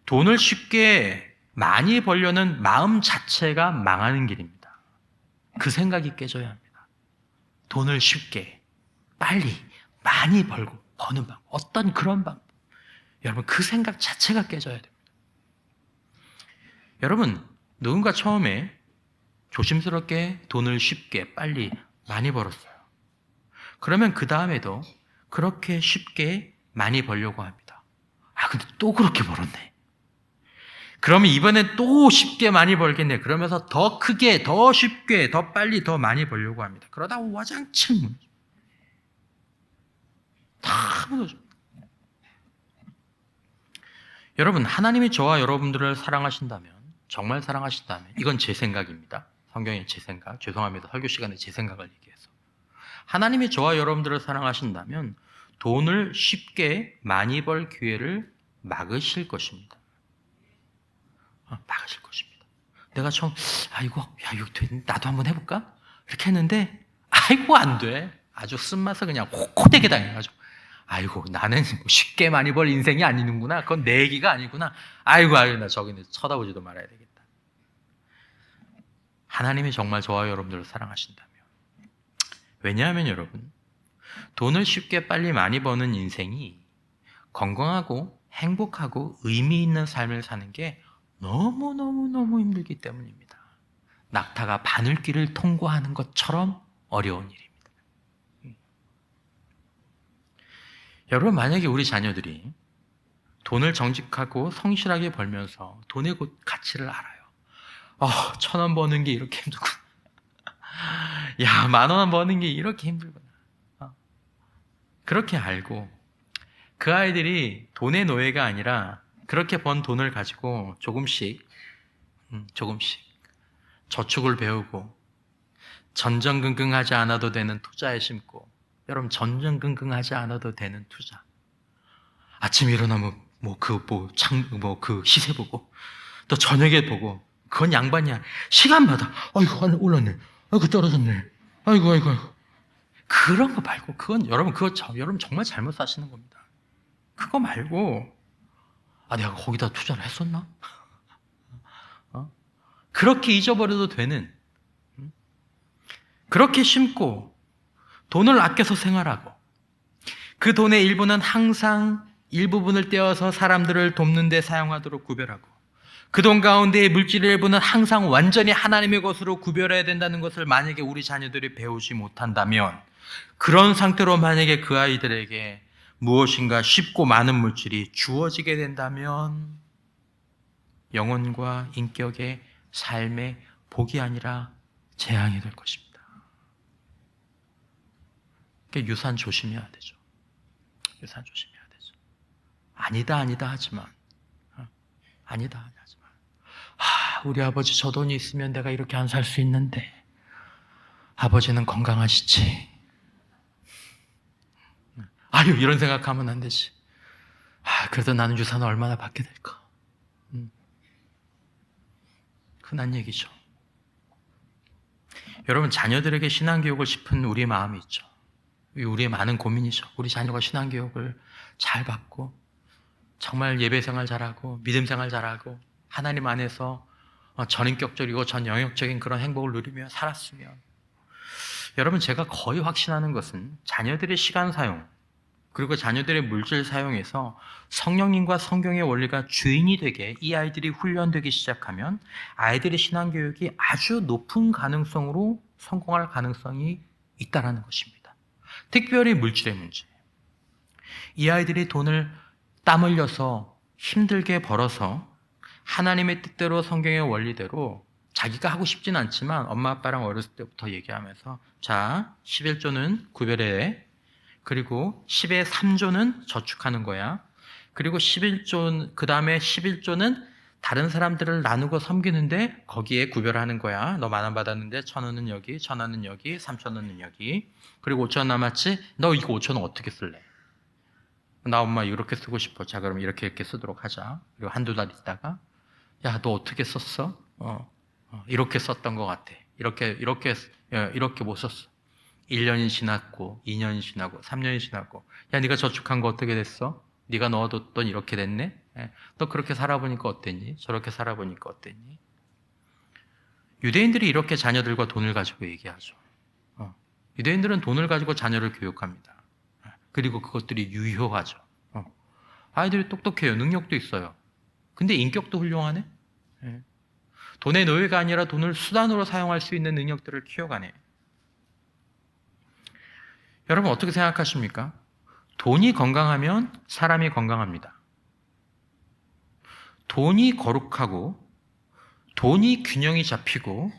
돈을 쉽게 많이 벌려는 마음 자체가 망하는 길입니다. 그 생각이 깨져야 합니다. 돈을 쉽게, 빨리, 많이 벌고 버는 방법. 어떤 그런 방법. 여러분, 그 생각 자체가 깨져야 됩니다. 여러분, 누군가 처음에 조심스럽게 돈을 쉽게, 빨리, 많이 벌었어요. 그러면 그 다음에도 그렇게 쉽게 많이 벌려고 합니다. 근데 또 그렇게 벌었네. 그러면 이번엔 또 쉽게 많이 벌겠네. 그러면서 더 크게, 더 쉽게, 더 빨리, 더 많이 벌려고 합니다. 그러다 와장창 무너져. 다 무너져. 여러분, 하나님이 저와 여러분들을 사랑하신다면, 정말 사랑하신다면, 이건 제 생각입니다. 성경의 제 생각. 죄송합니다. 설교 시간에 제 생각을 얘기해서. 하나님이 저와 여러분들을 사랑하신다면 돈을 쉽게 많이 벌 기회를 막으실 것입니다. 막으실 것입니다. 내가 처음 이거 나도 한번 해볼까? 이렇게 했는데 안 돼. 아주 쓴맛을 그냥 호되게 당해가지고 나는 쉽게 많이 벌 인생이 아니는구나. 그건 내 얘기가 아니구나. 나 저기는 쳐다보지도 말아야 되겠다. 하나님이 정말 저와 여러분들을 사랑하신다면, 왜냐하면 여러분, 돈을 쉽게 빨리 많이 버는 인생이 건강하고 행복하고 의미 있는 삶을 사는 게 너무 힘들기 때문입니다. 낙타가 바늘길을 통과하는 것처럼 어려운 일입니다. 여러분, 만약에 우리 자녀들이 돈을 정직하고 성실하게 벌면서 돈의 가치를 알아요. 1,000원 버는 게 이렇게 힘들구나. 10,000원 버는 게 이렇게 힘들구나. 그렇게 알고 그 아이들이 돈의 노예가 아니라 그렇게 번 돈을 가지고 조금씩 저축을 배우고 전전긍긍하지 않아도 되는 투자에 심고, 여러분, 전전긍긍하지 않아도 되는 투자. 아침에 일어나면 그 시세 보고 또 저녁에 보고, 그건 양반이야. 시간마다 올랐네. 떨어졌네. 그런 거 말고, 여러분 정말 잘못 사시는 겁니다. 그거 말고 내가 거기다 투자를 했었나? 그렇게 잊어버려도 되는, 그렇게 심고 돈을 아껴서 생활하고 그 돈의 일부는 항상 일부분을 떼어서 사람들을 돕는 데 사용하도록 구별하고 그 돈 가운데의 물질의 일부는 항상 완전히 하나님의 것으로 구별해야 된다는 것을 만약에 우리 자녀들이 배우지 못한다면, 그런 상태로 만약에 그 아이들에게 무엇인가 쉽고 많은 물질이 주어지게 된다면 영혼과 인격의 삶의 복이 아니라 재앙이 될 것입니다. 그러니까 유산 조심해야 되죠. 유산 조심해야 되죠. 아니다 하지만 아니다 하지만 우리 아버지 저 돈이 있으면 내가 이렇게 안 살 수 있는데 아버지는 건강하시지. 이런 생각하면 안 되지. 그래도 나는 유산을 얼마나 받게 될까. 흔한 얘기죠. 여러분, 자녀들에게 신앙교육을 싶은 우리의 마음이 있죠. 우리의 많은 고민이죠. 우리 자녀가 신앙교육을 잘 받고 정말 예배생활 잘하고 믿음생활 잘하고 하나님 안에서 전인격적이고 전영역적인 그런 행복을 누리며 살았으면, 여러분, 제가 거의 확신하는 것은 자녀들의 시간 사용 그리고 자녀들의 물질 사용에서 성령님과 성경의 원리가 주인이 되게 이 아이들이 훈련되기 시작하면 아이들의 신앙교육이 아주 높은 가능성으로 성공할 가능성이 있다는 것입니다. 특별히 물질의 문제. 이 아이들이 돈을 땀 흘려서 힘들게 벌어서 하나님의 뜻대로 성경의 원리대로 자기가 하고 싶진 않지만 엄마 아빠랑 어렸을 때부터 얘기하면서, 자, 11조는 구별해. 그리고 10의 3조는 저축하는 거야. 그리고 11조, 그 다음에 11조는 다른 사람들을 나누고 섬기는데 거기에 구별하는 거야. 너 10,000원 받았는데 1,000원은 여기, 1,000원은 여기, 3,000원은 여기. 그리고 5,000원 남았지? 너 이거 5,000원 어떻게 쓸래? 나 엄마 이렇게 쓰고 싶어. 자, 그럼 이렇게 쓰도록 하자. 그리고 한두 달 있다가, 야, 너 어떻게 썼어? 이렇게 썼던 것 같아. 이렇게 못 썼어. 1년이 지났고 2년이 지나고 3년이 지나고, 야, 네가 저축한 거 어떻게 됐어? 네가 넣어뒀던 이렇게 됐네? 너 그렇게 살아보니까 어땠니? 저렇게 살아보니까 어땠니? 유대인들이 이렇게 자녀들과 돈을 가지고 얘기하죠. 유대인들은 돈을 가지고 자녀를 교육합니다. 그리고 그것들이 유효하죠. 아이들이 똑똑해요. 능력도 있어요. 근데 인격도 훌륭하네? 돈의 노예가 아니라 돈을 수단으로 사용할 수 있는 능력들을 키워가네. 여러분, 어떻게 생각하십니까? 돈이 건강하면 사람이 건강합니다. 돈이 거룩하고 돈이 균형이 잡히고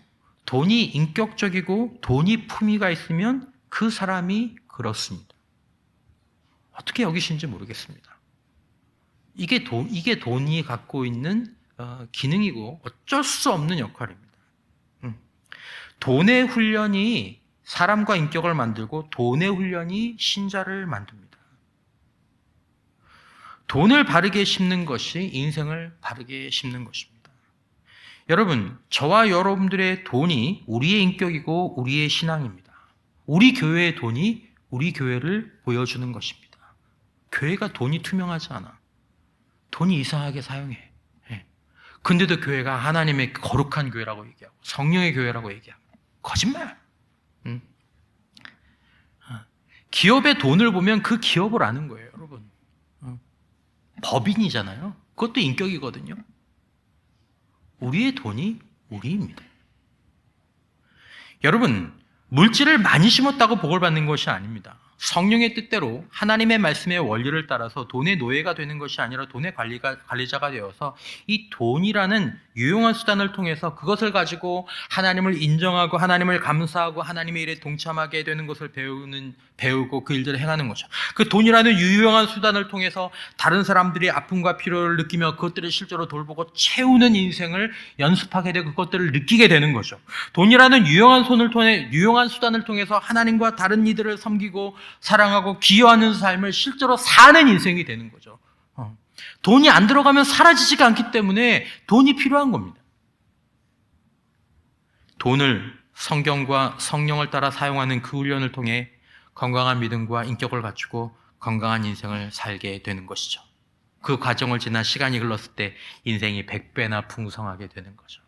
돈이 인격적이고 돈이 품위가 있으면 그 사람이 그렇습니다. 어떻게 여기신지 모르겠습니다. 이게 돈이 갖고 있는 기능이고 어쩔 수 없는 역할입니다. 돈의 훈련이 사람과 인격을 만들고 돈의 훈련이 신자를 만듭니다. 돈을 바르게 심는 것이 인생을 바르게 심는 것입니다. 여러분, 저와 여러분들의 돈이 우리의 인격이고 우리의 신앙입니다. 우리 교회의 돈이 우리 교회를 보여주는 것입니다. 교회가 돈이 투명하지 않아. 돈이 이상하게 사용해. 근데도 교회가 하나님의 거룩한 교회라고 얘기하고 성령의 교회라고 얘기하고, 거짓말. 기업의 돈을 보면 그 기업을 아는 거예요, 여러분. 법인이잖아요. 그것도 인격이거든요. 우리의 돈이 우리입니다. 여러분, 물질을 많이 심었다고 복을 받는 것이 아닙니다. 성령의 뜻대로 하나님의 말씀의 원리를 따라서 돈의 노예가 되는 것이 아니라 돈의 관리자가 되어서 이 돈이라는 유용한 수단을 통해서 그것을 가지고 하나님을 인정하고 하나님을 감사하고 하나님의 일에 동참하게 되는 것을 배우고 그 일들을 행하는 거죠. 그 돈이라는 유용한 수단을 통해서 다른 사람들이 아픔과 필요를 느끼며 그것들을 실제로 돌보고 채우는 인생을 연습하게 되고 그것들을 느끼게 되는 거죠. 돈이라는 유용한 수단을 통해서 하나님과 다른 이들을 섬기고 사랑하고 기여하는 삶을 실제로 사는 인생이 되는 거죠. 돈이 안 들어가면 사라지지가 않기 때문에 돈이 필요한 겁니다. 돈을 성경과 성령을 따라 사용하는 그 훈련을 통해 건강한 믿음과 인격을 갖추고 건강한 인생을 살게 되는 것이죠. 그 과정을 지나 시간이 흘렀을 때 인생이 100배나 풍성하게 되는 거죠.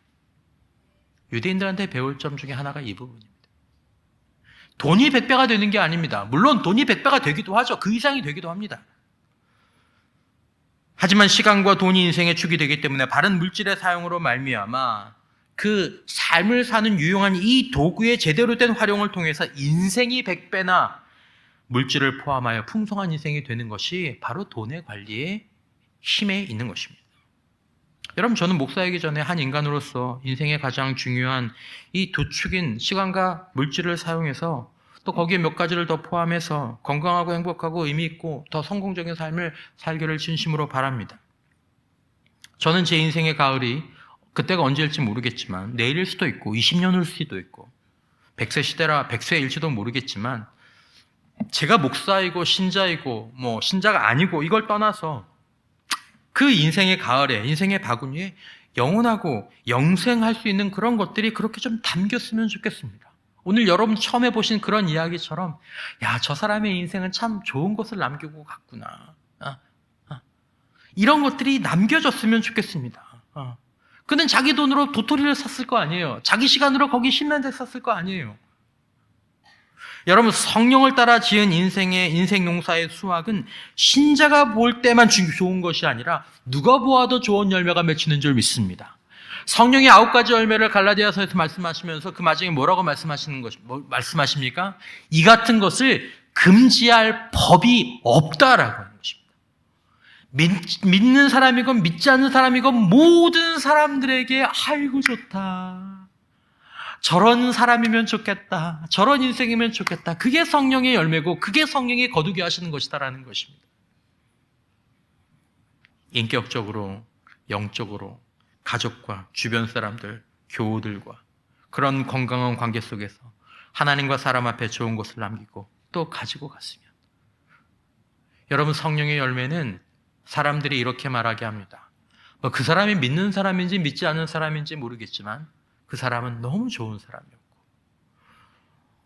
유대인들한테 배울 점 중에 하나가 이 부분입니다. 돈이 100배가 되는 게 아닙니다. 물론 돈이 100배가 되기도 하죠. 그 이상이 되기도 합니다. 하지만 시간과 돈이 인생의 축이 되기 때문에 바른 물질의 사용으로 말미암아 그 삶을 사는 유용한 이 도구의 제대로 된 활용을 통해서 인생이 100배나 물질을 포함하여 풍성한 인생이 되는 것이 바로 돈의 관리의 힘에 있는 것입니다. 여러분, 저는 목사이기 전에 한 인간으로서 인생의 가장 중요한 이 두 축인 시간과 물질을 사용해서 또 거기에 몇 가지를 더 포함해서 건강하고 행복하고 의미 있고 더 성공적인 삶을 살기를 진심으로 바랍니다. 저는 제 인생의 가을이 그때가 언제일지 모르겠지만 내일일 수도 있고 20년일 수도 있고 100세 시대라 100세일지도 모르겠지만 제가 목사이고 신자이고 신자가 아니고 이걸 떠나서 그 인생의 가을에 인생의 바구니에 영원하고 영생할 수 있는 그런 것들이 그렇게 좀 담겼으면 좋겠습니다. 오늘 여러분 처음 해보신 그런 이야기처럼 저 사람의 인생은 참 좋은 것을 남기고 갔구나. 이런 것들이 남겨졌으면 좋겠습니다. 그는 자기 돈으로 도토리를 샀을 거 아니에요. 자기 시간으로 거기 10년대 샀을 거 아니에요. 여러분, 성령을 따라 지은 인생 농사의 수확은 신자가 볼 때만 좋은 것이 아니라 누가 보아도 좋은 열매가 맺히는 줄 믿습니다. 성령의 9가지 열매를 갈라디아서에서 말씀하시면서 그 마지막에 뭐라고 말씀하십니까? 이 같은 것을 금지할 법이 없다라고 하는 것입니다. 믿는 사람이건 믿지 않는 사람이건 모든 사람들에게 아이고 좋다, 저런 사람이면 좋겠다, 저런 인생이면 좋겠다, 그게 성령의 열매고 그게 성령이 거두게 하시는 것이다라는 것입니다. 인격적으로, 영적으로, 가족과 주변 사람들, 교우들과 그런 건강한 관계 속에서 하나님과 사람 앞에 좋은 것을 남기고 또 가지고 갔으면, 여러분, 성령의 열매는 사람들이 이렇게 말하게 합니다. 그 사람이 믿는 사람인지 믿지 않는 사람인지 모르겠지만 그 사람은 너무 좋은 사람이었고,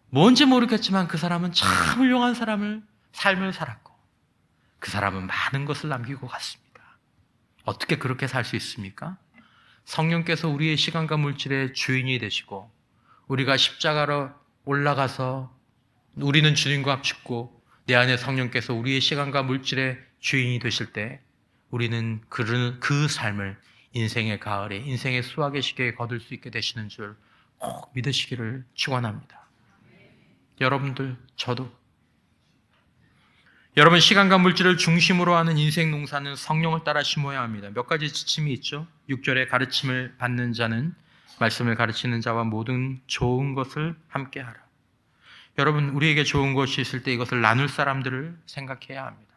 뭔지 모르겠지만 그 사람은 참 훌륭한 삶을 살았고, 그 사람은 많은 것을 남기고 갔습니다. 어떻게 그렇게 살 수 있습니까? 성령께서 우리의 시간과 물질의 주인이 되시고, 우리가 십자가로 올라가서 우리는 주님과 합죽고 내 안에 성령께서 우리의 시간과 물질의 주인이 되실 때 우리는 그 삶을 인생의 가을에 인생의 수확의 시기에 거둘 수 있게 되시는 줄 꼭 믿으시기를 축원합니다. 여러분들, 저도 여러분, 시간과 물질을 중심으로 하는 인생 농사는 성령을 따라 심어야 합니다. 몇 가지 지침이 있죠. 6절에 가르침을 받는 자는 말씀을 가르치는 자와 모든 좋은 것을 함께 하라. 여러분, 우리에게 좋은 것이 있을 때 이것을 나눌 사람들을 생각해야 합니다.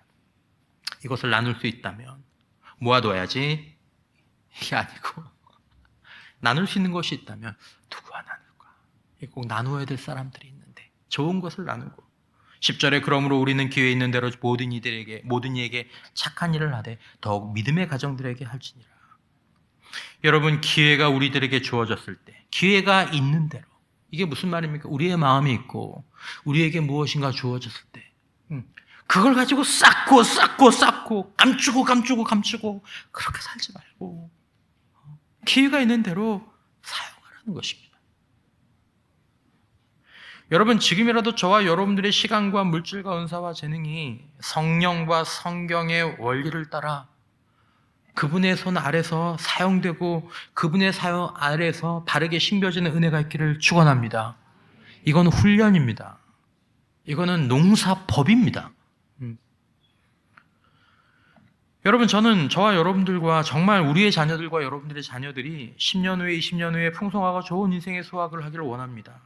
이것을 나눌 수 있다면 모아둬야지, 이게 아니고 나눌 수 있는 것이 있다면 누구와 나눌까? 꼭 나누어야 될 사람들이 있는데 좋은 것을 나누고, 10절에 그러므로 우리는 기회 있는 대로 모든 이에게 착한 일을 하되 더욱 믿음의 가정들에게 할지니라. 여러분, 기회가 우리들에게 주어졌을 때, 기회가 있는 대로, 이게 무슨 말입니까? 우리의 마음이 있고 우리에게 무엇인가 주어졌을 때 그걸 가지고 쌓고 감추고 그렇게 살지 말고 기회가 있는 대로 사용하라는 것입니다. 여러분, 지금이라도 저와 여러분들의 시간과 물질과 은사와 재능이 성령과 성경의 원리를 따라 그분의 손 아래서 사용되고 그분의 사용 아래서 바르게 심겨지는 은혜가 있기를 축원합니다. 이건 훈련입니다. 이거는 농사법입니다. 여러분, 저는 저와 여러분들과 정말 우리의 자녀들과 여러분들의 자녀들이 10년 후에 20년 후에 풍성하고 좋은 인생의 수확을 하기를 원합니다.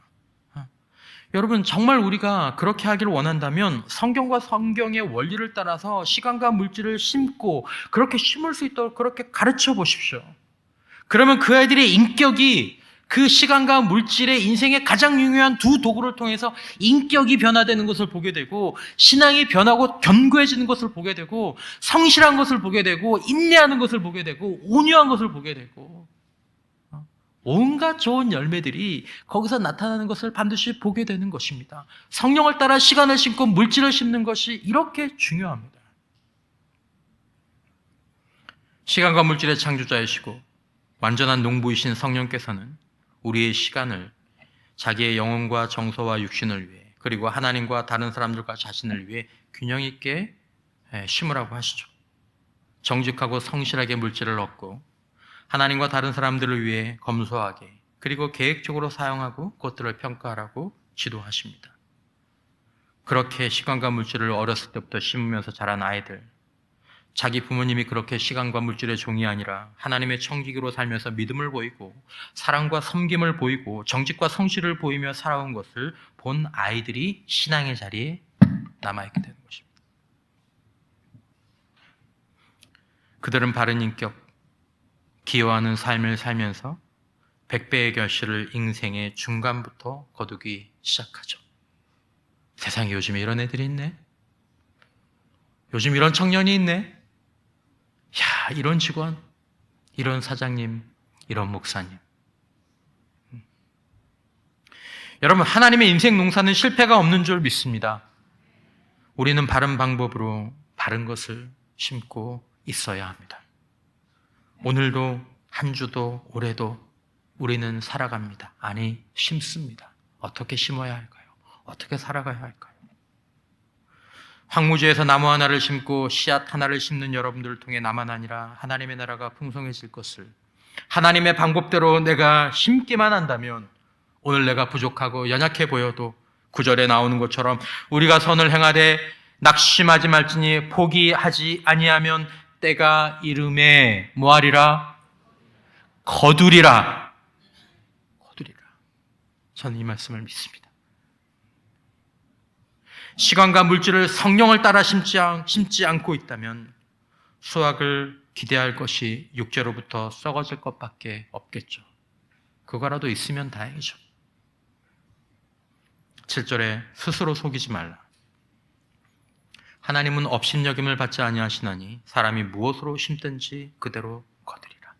여러분, 정말 우리가 그렇게 하기를 원한다면 성경과 성경의 원리를 따라서 시간과 물질을 심고 그렇게 심을 수 있도록 그렇게 가르쳐 보십시오. 그러면 그 아이들의 인격이 그 시간과 물질의 인생의 가장 중요한 두 도구를 통해서 인격이 변화되는 것을 보게 되고, 신앙이 변하고 견고해지는 것을 보게 되고, 성실한 것을 보게 되고, 인내하는 것을 보게 되고, 온유한 것을 보게 되고, 온갖 좋은 열매들이 거기서 나타나는 것을 반드시 보게 되는 것입니다. 성령을 따라 시간을 심고 물질을 심는 것이 이렇게 중요합니다. 시간과 물질의 창조자이시고 완전한 농부이신 성령께서는 우리의 시간을 자기의 영혼과 정서와 육신을 위해 그리고 하나님과 다른 사람들과 자신을 위해 균형 있게 심으라고 하시죠. 정직하고 성실하게 물질을 얻고 하나님과 다른 사람들을 위해 검소하게 그리고 계획적으로 사용하고 그것들을 평가하라고 지도하십니다. 그렇게 시간과 물질을 어렸을 때부터 심으면서 자란 아이들, 자기 부모님이 그렇게 시간과 물질의 종이 아니라 하나님의 청지기로 살면서 믿음을 보이고 사랑과 섬김을 보이고 정직과 성실을 보이며 살아온 것을 본 아이들이 신앙의 자리에 남아있게 되는 것입니다. 그들은 바른 인격, 기여하는 삶을 살면서 100배의 결실을 인생의 중간부터 거두기 시작하죠. 세상에 요즘에 이런 애들이 있네? 요즘 이런 청년이 있네? 야, 이런 직원, 이런 사장님, 이런 목사님. 여러분, 하나님의 인생 농사는 실패가 없는 줄 믿습니다. 우리는 바른 방법으로 바른 것을 심고 있어야 합니다. 오늘도 한 주도 올해도 우리는 살아갑니다. 아니, 심습니다. 어떻게 심어야 할까요? 어떻게 살아가야 할까요? 황무지에서 나무 하나를 심고 씨앗 하나를 심는 여러분들을 통해 나만 아니라 하나님의 나라가 풍성해질 것을 하나님의 방법대로 내가 심기만 한다면 오늘 내가 부족하고 연약해 보여도 9절에 나오는 것처럼 우리가 선을 행하되 낙심하지 말지니 포기하지 아니하면 때가 이름에 뭐하리라? 거두리라. 거두리라. 저는 이 말씀을 믿습니다. 시간과 물질을 성령을 따라 심지 않고 있다면 수확을 기대할 것이 육체로부터 썩어질 것밖에 없겠죠. 그거라도 있으면 다행이죠. 7절에 스스로 속이지 말라. 하나님은 업신여김을 받지 아니하시나니 사람이 무엇으로 심든지 그대로 거두리라.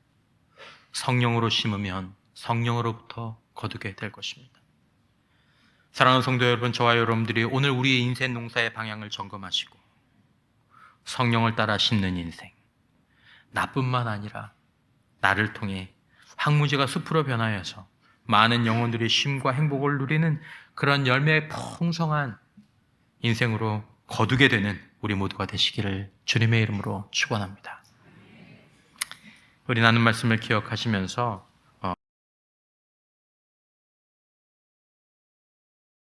성령으로 심으면 성령으로부터 거두게 될 것입니다. 사랑하는 성도 여러분, 저와 여러분들이 오늘 우리의 인생 농사의 방향을 점검하시고 성령을 따라 심는 인생, 나뿐만 아니라 나를 통해 황무지가 숲으로 변하여서 많은 영혼들이 쉼과 행복을 누리는 그런 열매 풍성한 인생으로 거두게 되는 우리 모두가 되시기를 주님의 이름으로 축원합니다. 우리 나눈 말씀을 기억하시면서